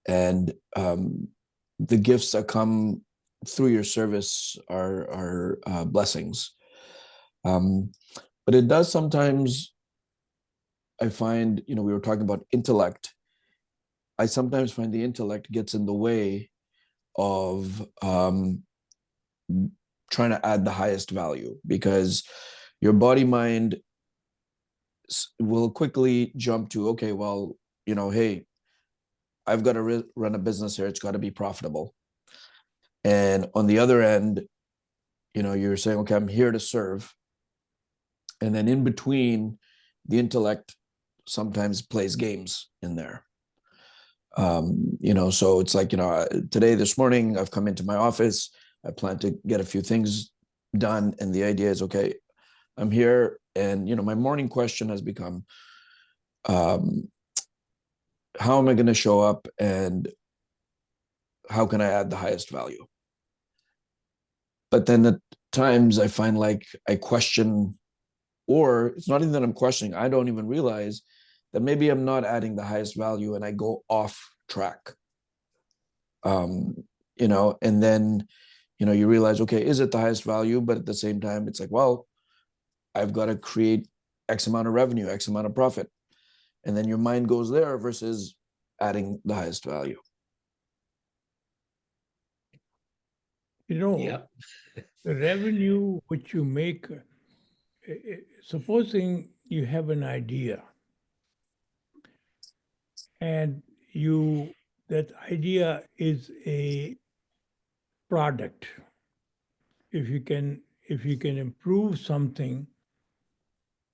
and the gifts that come through your service are blessings. But it does sometimes, I find, we were talking about intellect. I sometimes find the intellect gets in the way of trying to add the highest value, because your body mind will quickly jump to, okay, well, hey, I've got to run a business here. It's got to be profitable. And on the other end, you're saying, okay, I'm here to serve. And then in between, the intellect sometimes plays games in there. So it's like, this morning I've come into my office. I plan to get a few things done. And the idea is, okay, I'm here. And, my morning question has become, how am I going to show up, and how can I add the highest value? But then at times I find like I question, or it's not even that I'm questioning, I don't even realize that maybe I'm not adding the highest value and I go off track. And then, you realize, okay, is it the highest value? But at the same time, it's like, well, I've got to create X amount of revenue, X amount of profit. And then your mind goes there versus adding the highest value. Yeah. The revenue which you make, supposing you have an idea and that idea is a product. If you can improve something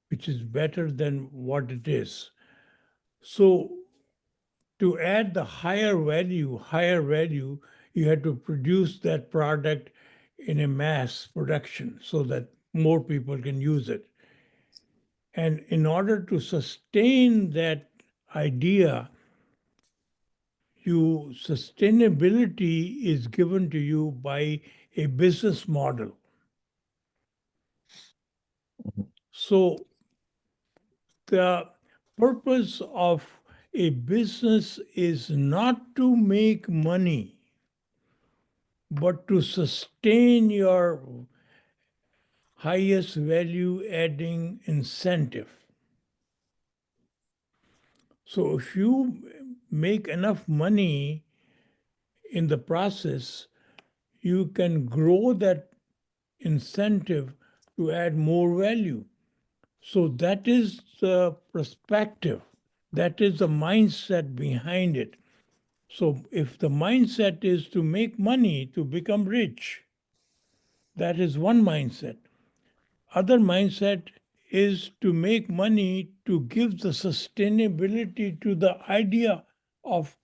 which is better than what it is. So to add the higher value, you had to produce that product in a mass production so that more people can use it. And in order to sustain that idea, sustainability is given to you by a business model. So the purpose of a business is not to make money, but to sustain your highest value adding incentive. So if you make enough money in the process, you can grow that incentive to add more value. So that is the perspective. That is the mindset behind it. So if the mindset is to make money to become rich, that is one mindset. Other mindset is to make money to give the sustainability to the idea of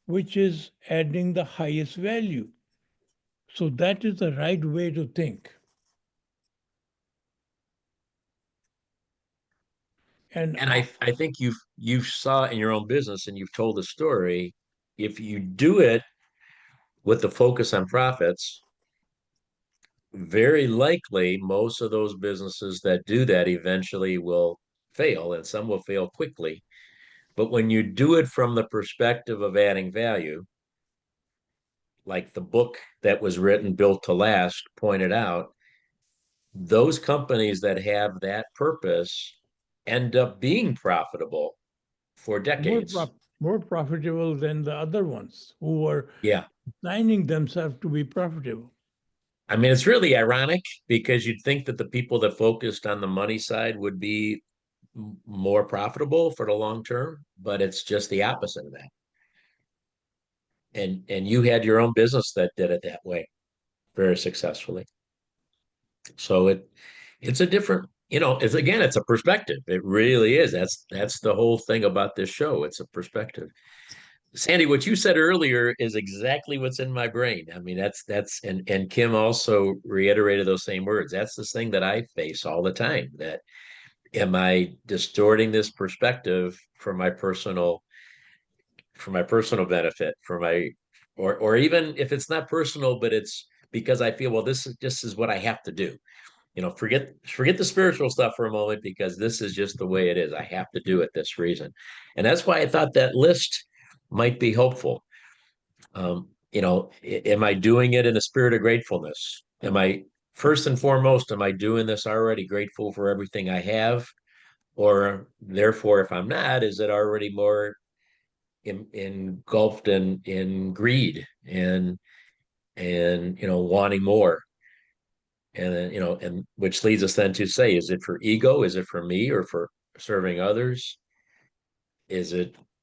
which is adding the highest value. So that is the right way to think. And And I think you've saw in your own business and you've told the story, if you do it with the focus on profits, very likely most of those businesses that do that eventually will fail, and some will fail quickly. But when you do it from the perspective of adding value, like the book that was written, Built to Last, pointed out, those companies that have that purpose end up being profitable for more, decades. more profitable than the other ones who were Yeah. designing themselves to be profitable. I mean, it's really ironic because you'd think that the people that focused on the money side would be more profitable for the long term, but it's just the opposite of that. And you had your own business that did it that way very successfully. So it's a different, it's again, it's a perspective. It really is. That's the whole thing about this show. It's a perspective. Sandy, what you said earlier is exactly what's in my brain. I mean, that's and Kim also reiterated those same words. That's the thing that I face all the time. That am I distorting this perspective for my personal benefit, for my or even if it's not personal, but it's because I feel, well, this is what I have to do. Forget the spiritual stuff for a moment because this is just the way it is. I have to do it this reason. And that's why I thought that list might be helpful. Am I doing it in a spirit of gratefulness? Am I first and foremost, am I doing this already grateful for everything I have? Or therefore, if I'm not, is it already more engulfed in greed and wanting more? And then, and which leads us then to say, is it for ego? Is it for me or for serving others?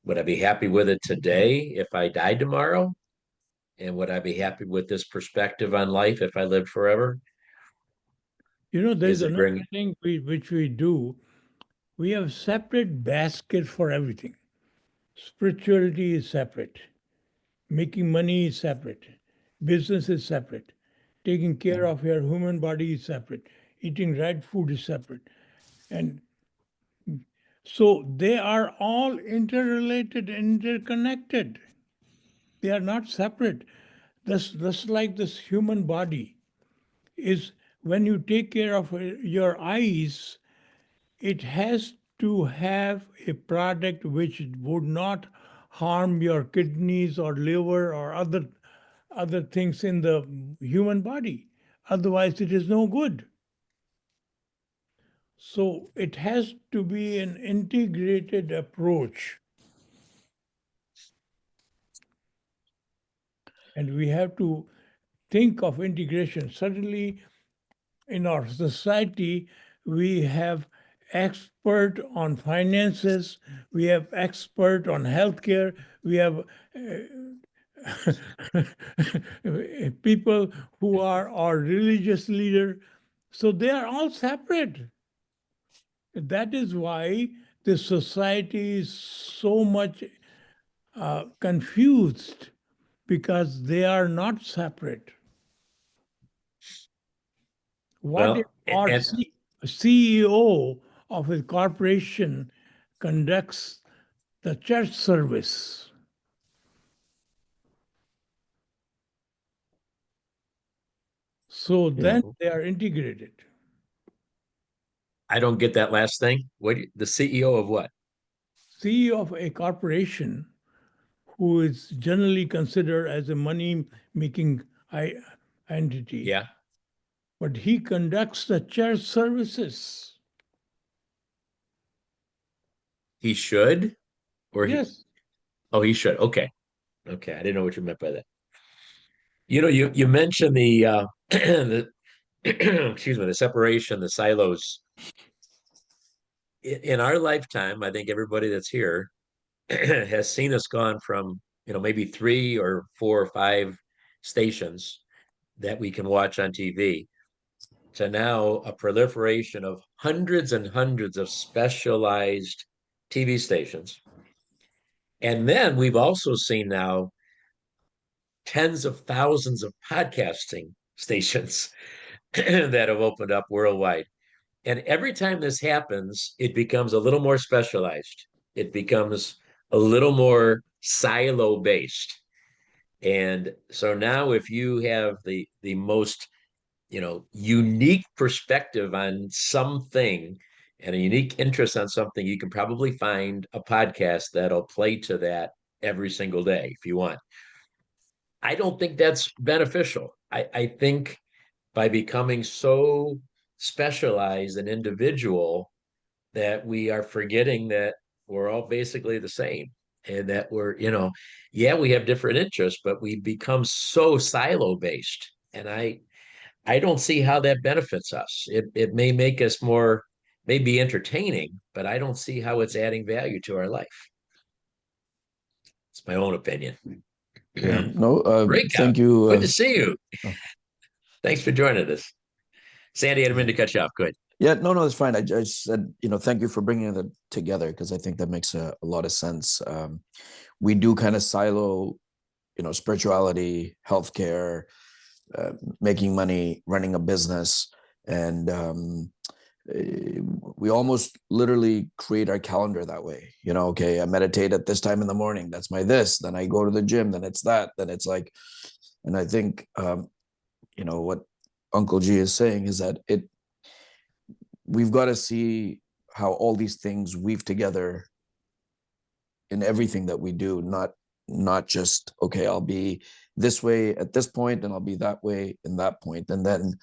Would I be happy with it today if I died tomorrow? And would I be happy with this perspective on life if I lived forever? There's Is it another bring? thing which we do. We have separate baskets for everything. Spirituality is separate. Making money is separate. Business is separate. Taking care of your human body is separate. Eating right food is separate. And so they are all interrelated, interconnected. They are not separate. Just like this human body is when you take care of your eyes, it has to have a product which would not harm your kidneys or liver or other things in the human body. Otherwise, it is no good. So it has to be an integrated approach. And we have to think of integration. Suddenly, in our society, we have expert on finances, we have expert on healthcare, we have people who are our religious leader. So they are all separate. That is why the society is so much confused because they are not separate. What if Well, our and CEO of a corporation conducts the church service? So then they are integrated. I don't get that last thing. What the CEO of what? CEO of a corporation who is generally considered as a money making entity, Yeah, but he conducts the church services. he should, or he. Yes. Oh, he should. Okay, okay. I didn't know what you meant by that. You mentioned the the excuse me, the separation, the silos. In our lifetime, I think everybody that's here has seen us gone from, maybe 3 or 4 or 5 stations that we can watch on TV to now a proliferation of hundreds and hundreds of specialized TV stations. And then we've also seen now tens of thousands of podcasting stations that have opened up worldwide. And every time this happens, it becomes a little more specialized. It becomes a little more silo based. And so now if you have the most, unique perspective on something and a unique interest on something, you can probably find a podcast that'll play to that every single day if you want. I don't think that's beneficial. I think by becoming so specialized and individual that we are forgetting that we're all basically the same, and that we're, yeah, we have different interests, but we become so silo based. And I don't see how that benefits us. It may make us more, may be entertaining, but I don't see how it's adding value to our life. It's my own opinion. Yeah. No, Great, thank you. Good to see you. Oh. Thanks for joining us. Sandy, I didn't mean to cut you off. Good. Yeah, no, it's fine. I just said, thank you for bringing it together, because I think that makes a lot of sense. We do kind of silo, spirituality, healthcare, making money, running a business, and we almost literally create our calendar that way. Okay, I meditate at this time in the morning. That's my this. Then I go to the gym. Then it's that. Then it's like, and I think, what Uncle G is saying is that we've got to see how all these things weave together in everything that we do, not just, okay, I'll be this way at this point and I'll be that way in that point. And then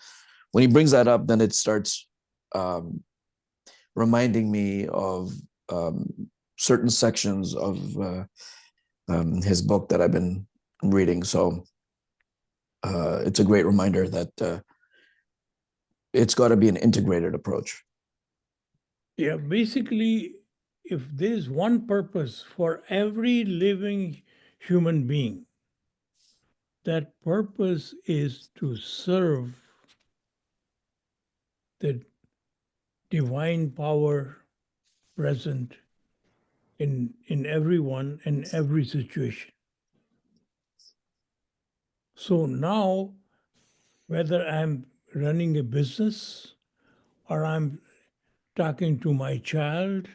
when he brings that up, then it starts reminding me of certain sections of his book that I've been reading. So it's a great reminder that it's got to be an integrated approach. Yeah, basically, if there's one purpose for every living human being, that purpose is to serve the divine power present in everyone and every situation. So now, whether I'm running a business or I'm talking to my child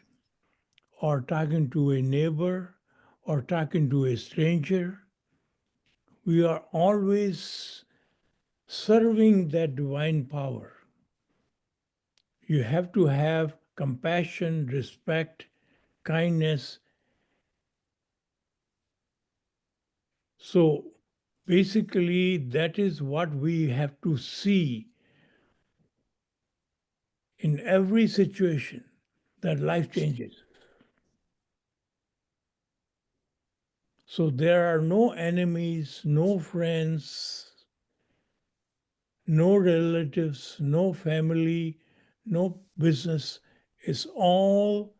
or talking to a neighbor or talking to a stranger, we are always serving that divine power. You have to have compassion, respect, kindness. So basically, that is what we have to see in every situation that life changes. So there are no enemies, no friends, no relatives, no family, no business. It's all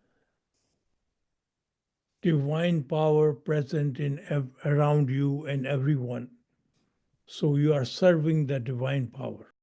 divine power present in around you and everyone. So you are serving the divine power.